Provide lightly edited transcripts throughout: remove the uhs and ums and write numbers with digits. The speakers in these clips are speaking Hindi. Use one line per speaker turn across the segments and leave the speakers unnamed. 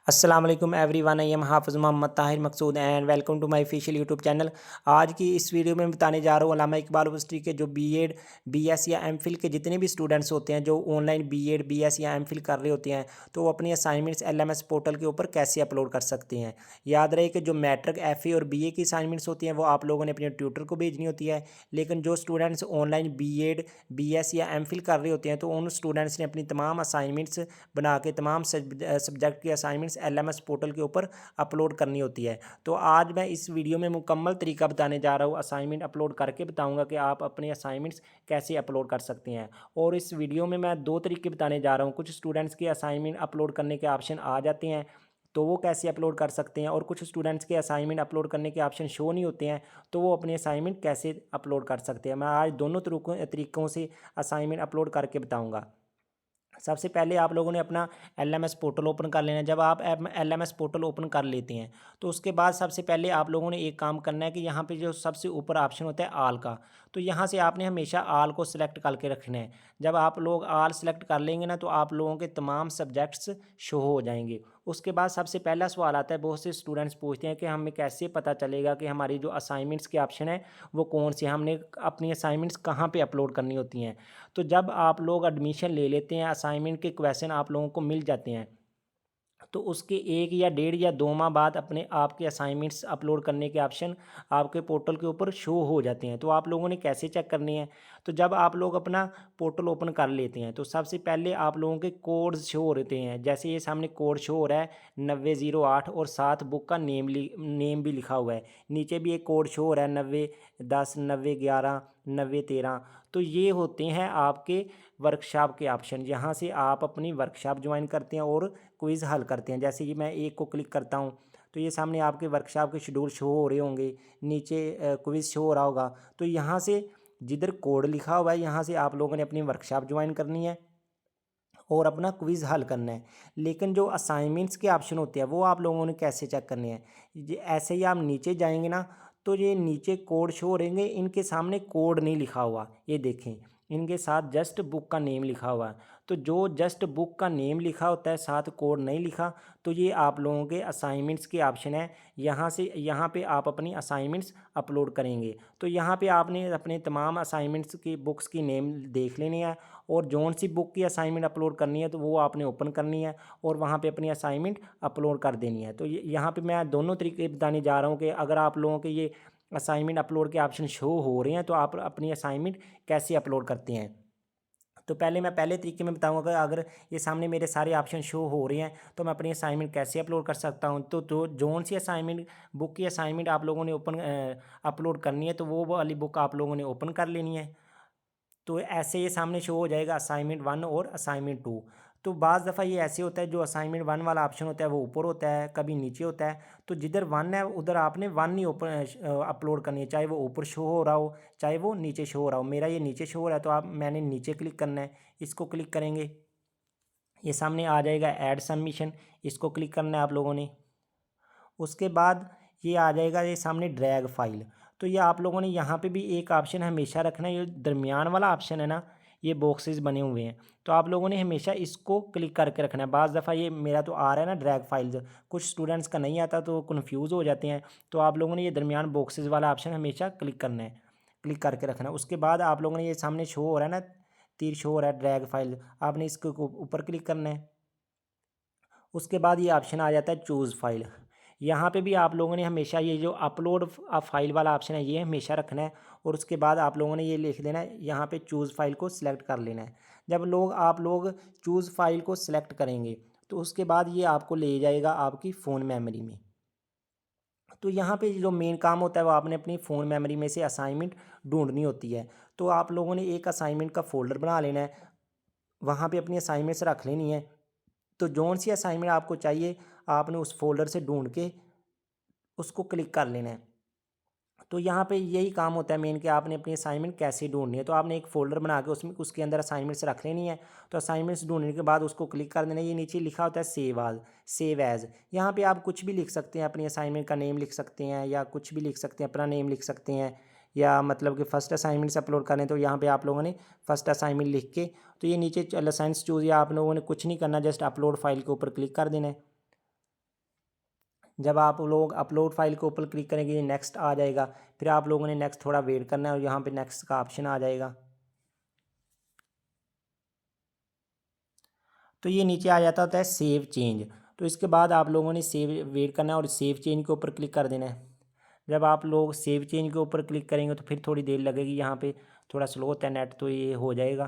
अस्सलाम वालेकुम everyone, I am Hafiz Mohammad Tahir Maqsood and welcome to my official YouTube channel. आज की इस वीडियो में बताने जा रहा हूँ अल्लामा इकबाल यूनिवर्सिटी के जो बीएड, बीएस या एमफिल के जितने भी स्टूडेंट्स होते हैं जो ऑनलाइन बीएड, बीएस या एमफिल कर रहे होते हैं, तो वो अपनी असाइनमेंट्स एलएमएस पोर्टल के ऊपर कैसे अपलोड कर सकते हैं। याद रहे कि जो मैट्रिक, एफए और बीए की असाइनमेंट्स होती हैं वो आप लोगों ने अपने ट्यूटर को भेजनी होती है, लेकिन जो स्टूडेंट्स ऑनलाइन बीएड, बीएस या एमफिल कर रहे होते हैं तो उन स्टूडेंट्स ने अपनी तमाम असाइनमेंट्स बना के तमाम सब्जेक्ट की असाइनमेंट्स एलएमएस पोर्टल के ऊपर अपलोड करनी होती है। तो आज मैं इस वीडियो में मुकम्मल तरीका बताने जा रहा हूँ, असाइनमेंट अपलोड करके बताऊँगा कि आप अपने असाइनमेंट्स कैसे अपलोड कर सकते हैं। और इस वीडियो में मैं 2 तरीके बताने जा रहा हूँ। कुछ स्टूडेंट्स के असाइनमेंट अपलोड करने के ऑप्शन आ जाते हैं, तो वो कैसे अपलोड कर सकते हैं, और कुछ स्टूडेंट्स के असाइनमेंट अपलोड करने के ऑप्शन शो नहीं होते हैं, तो वो अपने असाइनमेंट कैसे अपलोड कर सकते हैं। मैं आज दोनों तरीकों से असाइनमेंट अपलोड करके बताऊँगा। सबसे पहले आप लोगों ने अपना एलएमएस पोर्टल ओपन कर लेना है। जब आप एलएमएस पोर्टल ओपन कर लेते हैं तो उसके बाद सबसे पहले आप लोगों ने एक काम करना है कि यहाँ पे जो सबसे ऊपर ऑप्शन होता है आल का, तो यहाँ से आपने हमेशा आल को सिलेक्ट करके रखना है। जब आप लोग आल सेलेक्ट कर लेंगे ना तो आप लोगों के तमाम सब्जेक्ट्स शो हो जाएंगे। उसके बाद सबसे पहला सवाल आता है, बहुत से स्टूडेंट्स पूछते हैं कि हमें कैसे पता चलेगा कि हमारी जो असाइनमेंट्स के ऑप्शन है वो कौन से, हमने अपनी असाइनमेंट्स कहाँ पे अपलोड करनी होती हैं। तो जब आप लोग एडमिशन ले लेते हैं, असाइनमेंट के क्वेश्चन आप लोगों को मिल जाते हैं, तो उसके 1 या डेढ़ या 2 माह बाद अपने आपके असाइनमेंट्स अपलोड करने के ऑप्शन आपके पोर्टल के ऊपर शो हो जाते हैं। तो आप लोगों ने कैसे चेक करनी है, तो जब आप लोग अपना पोर्टल ओपन कर लेते हैं तो सबसे पहले आप लोगों के कोड्स शो हो रहते हैं। जैसे ये सामने कोड शो हो रहा है 9008, और साथ बुक का नेम भी लिखा हुआ है। नीचे भी एक कोड शो हो रहा है 9010, 9011, 9013। तो ये होते हैं आपके वर्कशॉप के ऑप्शन। यहाँ से आप अपनी वर्कशॉप ज्वाइन करते हैं और क्विज़ हल करते हैं। जैसे कि मैं एक को क्लिक करता हूँ तो ये सामने आपके वर्कशॉप के शेड्यूल शो हो रहे होंगे, नीचे क्विज़ शो हो रहा होगा। तो यहाँ से जिधर कोड लिखा हुआ है यहाँ से आप लोगों ने अपनी वर्कशॉप ज्वाइन करनी है और अपना क्विज़ हल करना है। लेकिन जो असाइनमेंट्स के ऑप्शन होते हैं वो आप लोगों ने कैसे चेक करने हैं, ये ऐसे ही आप नीचे जाएंगे ना तो ये नीचे कोड शो रहेंगे, इनके सामने कोड नहीं लिखा हुआ, ये देखें इनके साथ जस्ट बुक का नेम लिखा हुआ है। तो जो जस्ट बुक का नेम लिखा होता है साथ कोड नहीं लिखा, तो ये आप लोगों के असाइनमेंट्स के ऑप्शन है। यहाँ से यहाँ पे आप अपनी असाइनमेंट्स अपलोड करेंगे। तो यहाँ पे आपने अपने तमाम असाइनमेंट्स की बुक्स की नेम देख लेनी है, और जौन सी बुक की असाइनमेंट अपलोड करनी है तो वो आपने ओपन करनी है और वहाँ पे अपनी असाइनमेंट अपलोड कर देनी है। तो यहाँ पे मैं दोनों तरीके बताने जा रहा हूँ कि अगर आप लोगों के ये असाइनमेंट अपलोड के ऑप्शन शो हो रहे हैं तो आप अपनी असाइनमेंट कैसे अपलोड करते हैं। तो पहले मैं पहले तरीके में बताऊंगा कि अगर ये सामने मेरे सारे ऑप्शन शो हो रहे हैं तो मैं अपनी असाइनमेंट कैसे अपलोड कर सकता हूं। तो जोन सी असाइनमेंट बुक की असाइनमेंट आप लोगों ने ओपन अपलोड करनी है तो वो वाली बुक आप लोगों ने ओपन कर लेनी है। तो ऐसे ये सामने शो हो जाएगा असाइनमेंट 1 और असाइनमेंट 2। तो बाज़ दफ़ा ये ऐसे होता है जो असाइनमेंट 1 वाला ऑप्शन होता है वो ऊपर होता है, कभी नीचे होता है। तो जिधर 1 है उधर आपने 1 ही ओपन अपलोड करनी है, चाहे वो ऊपर शो हो रहा हो चाहे वो नीचे शो हो रहा हो। मेरा ये नीचे शो हो रहा है तो मैंने नीचे क्लिक करना है, इसको क्लिक करेंगे ये सामने आ जाएगा ऐड सबमिशन, इसको क्लिक करना है आप लोगों ने। उसके बाद ये आ जाएगा ये सामने ड्रैग फाइल। तो ये आप लोगों ने यहाँ पे भी एक ऑप्शन हमेशा रखना है, ये दरमियान वाला ऑप्शन है ना, ये बॉक्सेस बने हुए हैं, तो आप लोगों ने हमेशा इसको क्लिक करके रखना है। बाज़ दफ़ा ये मेरा तो आ रहा है ना ड्रैग फाइल्स, कुछ स्टूडेंट्स का नहीं आता तो कन्फ्यूज़ हो जाते हैं। तो आप लोगों ने ये दरमियान बॉक्सेस वाला ऑप्शन हमेशा क्लिक करना है, क्लिक करके रखना है। उसके बाद आप लोगों ने ये सामने शो हो रहा है ना, तीर शो हो रहा है ड्रैग फाइल, आपने इसके ऊपर क्लिक करना है। उसके बाद ये ऑप्शन आ जाता है चूज़ फाइल। यहाँ पे भी आप लोगों ने हमेशा ये जो अपलोड फाइल वाला ऑप्शन है ये हमेशा रखना है, और उसके बाद आप लोगों ने ये लिख देना है यहाँ पे चूज़ फाइल को सिलेक्ट कर लेना है। जब आप लोग चूज़ फाइल को सिलेक्ट करेंगे तो उसके बाद ये आपको ले जाएगा आपकी फ़ोन मेमोरी में। तो यहाँ पे जो मेन काम होता है वो आपने अपनी फ़ोन मेमोरी में से असाइनमेंट ढूंढनी होती है। तो आप लोगों ने एक असाइनमेंट का फ़ोल्डर बना लेना है, वहाँ पे अपनी असाइनमेंट्स रख लेनी है। तो जौन सी असाइनमेंट आपको चाहिए आपने उस फ़ोल्डर से ढूँढ के उसको क्लिक कर लेना है। तो यहाँ पे यही काम होता है मेन कि आपने अपनी असाइनमेंट कैसे ढूँढनी है। तो आपने एक फ़ोल्डर बना के उसमें उसके अंदर असाइनमेंट्स रख लेनी है। तो असाइनमेंट्स ढूँढने के बाद उसको क्लिक कर देना है। ये नीचे लिखा होता है सेव एज़। यहाँ पे आप कुछ भी लिख सकते हैं, अपनी असाइनमेंट का नेम लिख सकते हैं या कुछ भी लिख सकते हैं, अपना नेम लिख सकते हैं, या मतलब कि फ़र्स्ट असाइनमेंट्स अपलोड करें तो यहाँ पे आप लोगों ने फ़र्स्ट असाइनमेंट लिख के, तो ये नीचे साइंस चूज़, या आप लोगों ने कुछ नहीं करना, जस्ट अपलोड फाइल के ऊपर क्लिक कर देना है। जब आप लोग अपलोड फाइल के ऊपर क्लिक करेंगे नेक्स्ट आ जाएगा, फिर आप लोगों ने नेक्स्ट थोड़ा वेट करना है और यहाँ पे नेक्स्ट का ऑप्शन आ जाएगा। तो ये नीचे आ जाता होता है सेव चेंज। तो इसके बाद आप लोगों ने सेव वेट करना है और सेव चेंज के ऊपर क्लिक कर देना है। जब आप लोग सेव चेंज के ऊपर क्लिक करेंगे तो फिर थोड़ी देर लगेगी, यहाँ पे थोड़ा स्लो होता है नेट, तो ये हो जाएगा।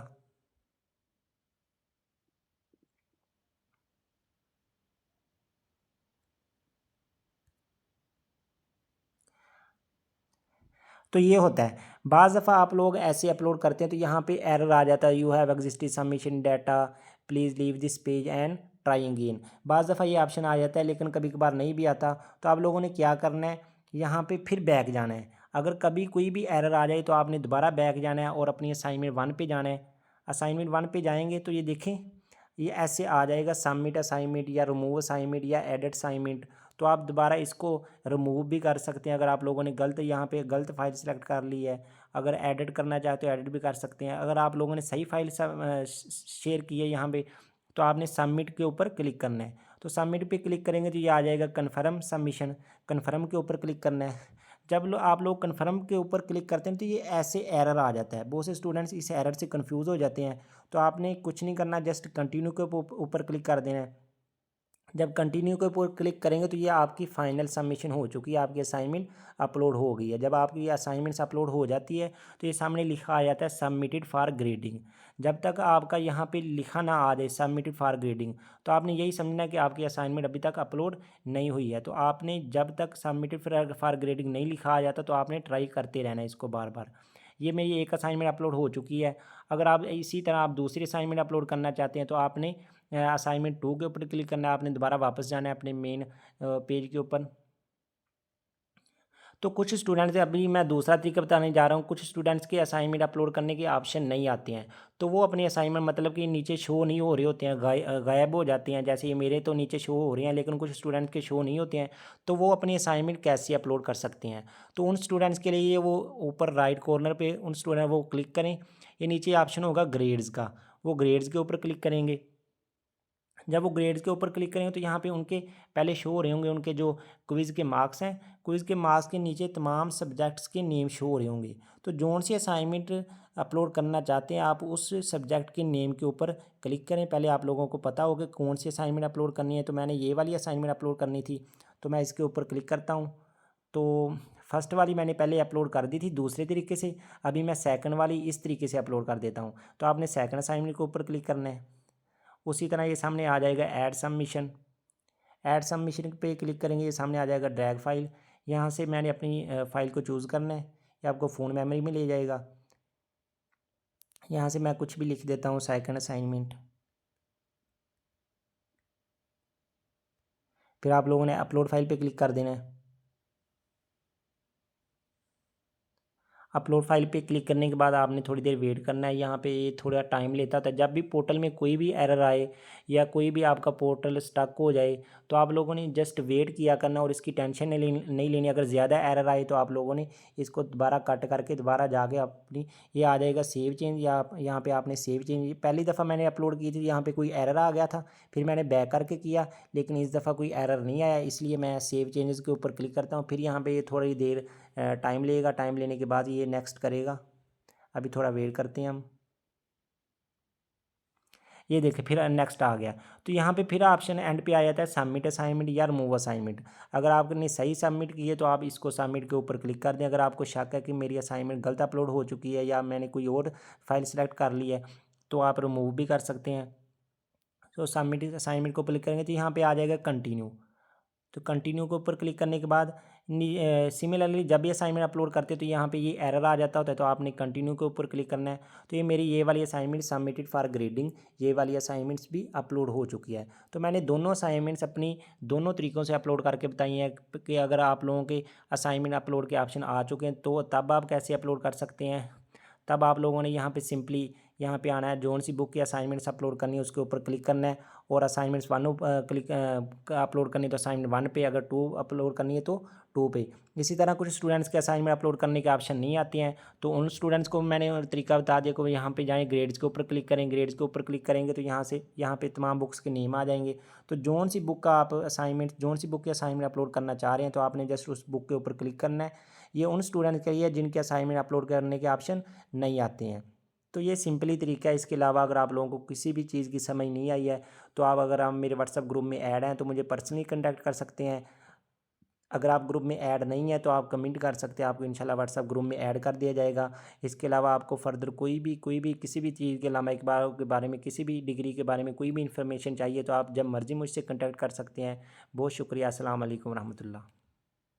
तो ये होता है, बाज़ दफ़ा आप लोग ऐसे अपलोड करते हैं तो यहाँ पे एरर आ जाता है, you have existed submission data, please leave this page and try again. बाज़ दफ़ा ये ऑप्शन आ जाता है लेकिन कभी कभार नहीं भी आता। तो आप लोगों ने क्या करना है, यहाँ पे फिर बैक जाना है। अगर कभी कोई भी एरर आ जाए तो आपने दोबारा बैक जाना है और अपनी असाइनमेंट 1 पे जाना है। असाइनमेंट 1 पे जाएंगे तो ये देखें, ये ऐसे आ जाएगा सबमिट असाइनमेंट या रिमूव असाइनमेंट या एडिट असाइनमेंट। तो आप दोबारा इसको रिमूव भी कर सकते हैं अगर आप लोगों ने गलत यहाँ पे गलत फाइल सेलेक्ट कर ली है। अगर एडिट करना चाहते हो एडिट भी कर सकते हैं। अगर आप लोगों ने सही फाइल शेयर की है यहाँ पे, तो आपने सबमिट के ऊपर क्लिक करना है। तो सबमिट पे क्लिक करेंगे तो ये आ जाएगा कन्फर्म सबमिशन, कन्फर्म के ऊपर क्लिक करना है। जब आप लोग कन्फर्म के ऊपर क्लिक करते हैं तो ये ऐसे एरर आ जाता है। बहुत से स्टूडेंट्स इस एरर से कंफ्यूज हो जाते हैं। तो आपने कुछ नहीं करना, जस्ट कंटिन्यू के ऊपर क्लिक कर देना है। जब कंटिन्यू के ऊपर क्लिक करेंगे तो ये आपकी फाइनल सबमिशन हो चुकी है, आपकी असाइनमेंट अपलोड हो गई है। जब आपकी असाइनमेंट्स अपलोड हो जाती है तो ये सामने लिखा आ जाता है सबमिटेड फॉर ग्रेडिंग। जब तक आपका यहाँ पे लिखा ना आ जाए सबमिटेड फॉर ग्रेडिंग, तो आपने यही समझना है कि आपकी असाइनमेंट अभी तक अपलोड नहीं हुई है। तो आपने जब तक सबमिटेड फॉर ग्रेडिंग नहीं लिखा आ जाता तो आपने ट्राई करते रहना है इसको बार बार। ये मेरी एक असाइनमेंट अपलोड हो चुकी है। अगर आप इसी तरह आप दूसरी असाइनमेंट अपलोड करना चाहते हैं तो आपने असाइनमेंट 2 के ऊपर क्लिक करना है, आपने दोबारा वापस जाना है अपने मेन पेज के ऊपर। तो कुछ स्टूडेंट्स, अभी मैं दूसरा तरीका बताने जा रहा हूँ, कुछ स्टूडेंट्स के असाइनमेंट अपलोड करने के ऑप्शन नहीं आते हैं। तो वो अपनी असाइनमेंट मतलब कि नीचे शो नहीं हो रहे होते हैं, गायब हो जाते हैं। जैसे ये मेरे तो नीचे शो हो रहे हैं लेकिन कुछ स्टूडेंट्स के शो नहीं होते हैं। तो वो अपनी असाइनमेंट कैसे अपलोड कर सकते हैं? तो उन स्टूडेंट्स के लिए वो ऊपर राइट कॉर्नर पर उन स्टूडेंट वो क्लिक करें, ये नीचे ऑप्शन होगा ग्रेड्स का, वो ग्रेड्स के ऊपर क्लिक करेंगे। जब वो ग्रेड्स के ऊपर क्लिक करेंगे तो यहाँ पे उनके पहले शो हो रहे होंगे उनके जो क्विज़ के मार्क्स हैं। क्विज़ के मार्क्स के नीचे तमाम सब्जेक्ट्स के नेम शो हो रहे होंगे। तो जोन सी असाइनमेंट अपलोड करना चाहते हैं आप उस सब्जेक्ट के नेम के ऊपर क्लिक करें। पहले आप लोगों को पता होगा कौन सी असाइनमेंट अपलोड करनी है। तो मैंने ये वाली असाइनमेंट अपलोड करनी थी, तो मैं इसके ऊपर क्लिक करता हूँ। तो फर्स्ट वाली मैंने पहले अपलोड कर दी थी दूसरे तरीके से, अभी मैं सेकंड वाली इस तरीके से अपलोड कर देता हूँ। तो आपने सेकंड असाइनमेंट के ऊपर क्लिक करना है। उसी तरह ये सामने आ जाएगा ऐड सबमिशन, ऐड सबमिशन पे क्लिक करेंगे, ये सामने आ जाएगा ड्रैग फाइल। यहाँ से मैंने अपनी फ़ाइल को चूज़ करना है, ये आपको फ़ोन मेमोरी में ले जाएगा। यहाँ से मैं कुछ भी लिख देता हूँ सेकंड असाइनमेंट। फिर आप लोगों ने अपलोड फाइल पे क्लिक कर देना है। अपलोड फाइल पे क्लिक करने के बाद आपने थोड़ी देर वेट करना है। यहाँ पे ये थोड़ा टाइम लेता था। जब भी पोर्टल में कोई भी एरर आए या कोई भी आपका पोर्टल स्टक हो जाए तो आप लोगों ने जस्ट वेट किया करना और इसकी टेंशन नहीं लेनी। अगर ज़्यादा एरर आए तो आप लोगों ने इसको दोबारा कट करके दोबारा जाके अपनी ये आ जाएगा सेव चेंज, या यहाँ पे आपने सेव चेंज, पहली दफ़ा मैंने अपलोड की थी यहाँ पे कोई एरर आ गया था, फिर मैंने बैक करके किया लेकिन इस दफ़ा कोई एरर नहीं आया, इसलिए मैं सेव चेंजेस के ऊपर क्लिक करता हूँ। फिर यहाँ पे ये थोड़ी देर टाइम लेगा, टाइम लेने के बाद ये नेक्स्ट करेगा। अभी थोड़ा वेट करते हैं हम। ये देखिए फिर नेक्स्ट आ गया। तो यहाँ पे फिर ऑप्शन एंड पे आ जाता है सबमिट असाइनमेंट या रिमूव असाइनमेंट। अगर आपने सही सबमिट की है तो आप इसको सबमिट के ऊपर क्लिक कर दें। अगर आपको शक है कि मेरी असाइनमेंट गलत अपलोड हो चुकी है या मैंने कोई और फाइल सेलेक्ट कर ली है तो आप रिमूव भी कर सकते हैं। तो सबमिट असाइनमेंट को क्लिक करेंगे तो यहाँ पे आ जाएगा कंटिन्यू। तो कंटिन्यू के ऊपर क्लिक करने के बाद सिमिलरली जब भी असाइनमेंट अपलोड करते हैं तो यहाँ पे ये एरर आ जाता होता है, तो आपने कंटिन्यू के ऊपर क्लिक करना है। तो ये मेरी ये वाली असाइनमेंट सबमिटेड फॉर ग्रेडिंग, ये वाली असाइनमेंट्स भी अपलोड हो चुकी है। तो मैंने दोनों असाइनमेंट्स अपनी दोनों तरीक़ों से अपलोड करके बताई हैं कि अगर आप लोगों के असाइनमेंट अपलोड के ऑप्शन आ चुके हैं तो तब आप कैसे अपलोड कर सकते हैं। तब आप लोगों ने यहाँ पे सिंपली यहाँ पे आना है, जोन सी बुक की असाइनमेंट्स अपलोड करनी है उसके ऊपर क्लिक करना है, और असाइनमेंट्स 1 क्लिक अपलोड करनी है तो असाइनमेंट 1 पे, अगर 2 अपलोड करनी है तो 2 पे। इसी तरह कुछ स्टूडेंट्स के असाइनमेंट अपलोड करने के ऑप्शन नहीं आते हैं, तो उन स्टूडेंट्स को मैंने तरीका बता दिया कि यहाँ पे जाएँ, ग्रेड्स के ऊपर क्लिक करें, ग्रेड्स के ऊपर क्लिक करेंगे तो यहाँ पे तमाम बुक्स के नेम आ जाएंगे। तो जोन सी बुक का आप असाइनमेंट, जोन सी बुक के असाइनमेंट अपलोड करना चाह रहे हैं तो आपने जस्ट उस बुक के ऊपर क्लिक करना है। ये उन स्टूडेंट्स के लिए है जिनके असाइनमेंट अपलोड करने के ऑप्शन नहीं आते हैं। तो ये सिंपली तरीका है। इसके अलावा अगर आप लोगों को किसी भी चीज़ की समझ नहीं आई है तो आप मेरे व्हाट्सएप ग्रुप में ऐड हैं तो मुझे पर्सनली कॉन्टैक्ट कर सकते हैं। अगर आप ग्रुप में ऐड नहीं है तो आप कमेंट कर सकते हैं, आपको इंशाल्लाह व्हाट्सएप ग्रुप में ऐड कर दिया जाएगा। इसके अलावा आपको फर्दर कोई भी किसी भी चीज़ के अल्लामा इकबाल के बारे में, किसी भी डिग्री के बारे में कोई भी इन्फॉर्मेशन चाहिए तो आप जब मर्ज़ी मुझसे कॉन्टैक्ट कर सकते हैं। बहुत शुक्रिया। अस्सलाम वालेकुम रहमतुल्लाह।